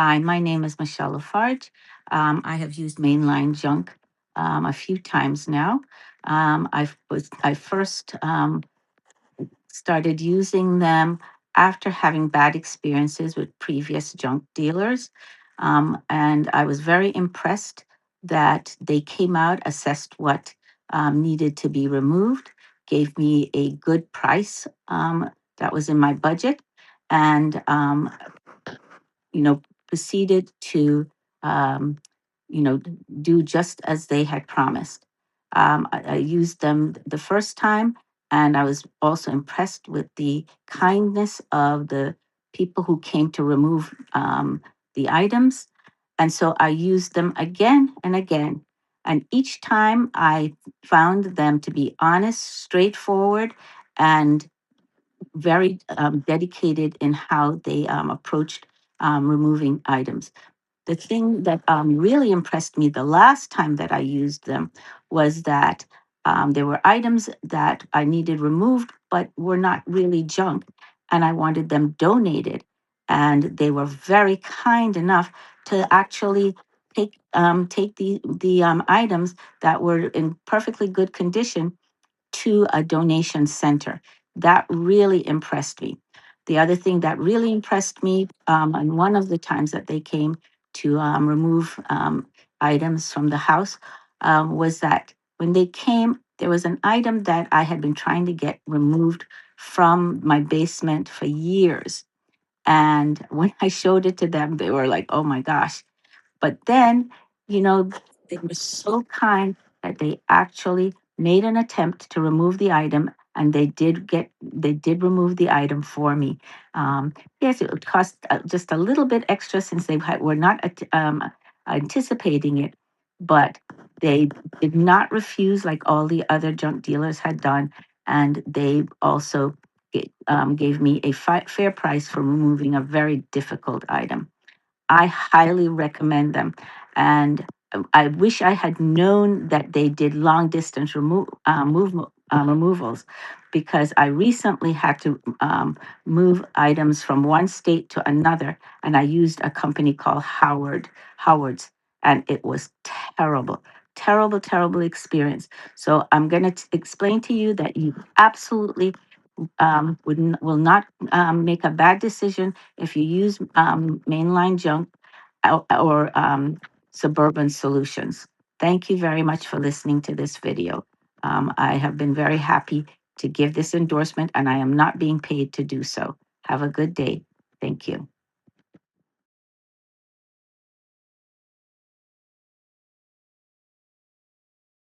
Hi, my name is Michelle LaFarge. I have used mainline junk a few times now. I first started using them after having bad experiences with previous junk dealers, and I was very impressed that they came out, assessed what needed to be removed, gave me a good price that was in my budget, and proceeded to, um, do just as they had promised. I used them the first time, and I was also impressed with the kindness of the people who came to remove the items. And so I used them again and again. And each time I found them to be honest, straightforward, and very dedicated in how they approached removing items. The thing that really impressed me the last time that I used them was that there were items that I needed removed, but were not really junk, and I wanted them donated. And they were very kind enough to actually take the items that were in perfectly good condition to a donation center. That really impressed me. The other thing that really impressed me, and one of the times that they came to remove items from the house, was that when they came, there was an item that I had been trying to get removed from my basement for years. And when I showed it to them, they were like, oh my gosh, but then, you know, they were so kind that they actually made an attempt to remove the item, and they did remove the item for me. Yes, it would cost just a little bit extra since were not anticipating it, but they did not refuse like all the other junk dealers had done, and they also gave me a fair price for removing a very difficult item. I highly recommend them. And I wish I had known that they did long distance removals, because I recently had to move items from one state to another, and I used a company called Howard's, and it was terrible. Terrible, terrible experience. So I'm going to explain to you that you absolutely will not make a bad decision if you use mainline junk or Suburban solutions. Thank you very much for listening to this video. I have been very happy to give this endorsement, and I am not being paid to do so. Have a good day. Thank you.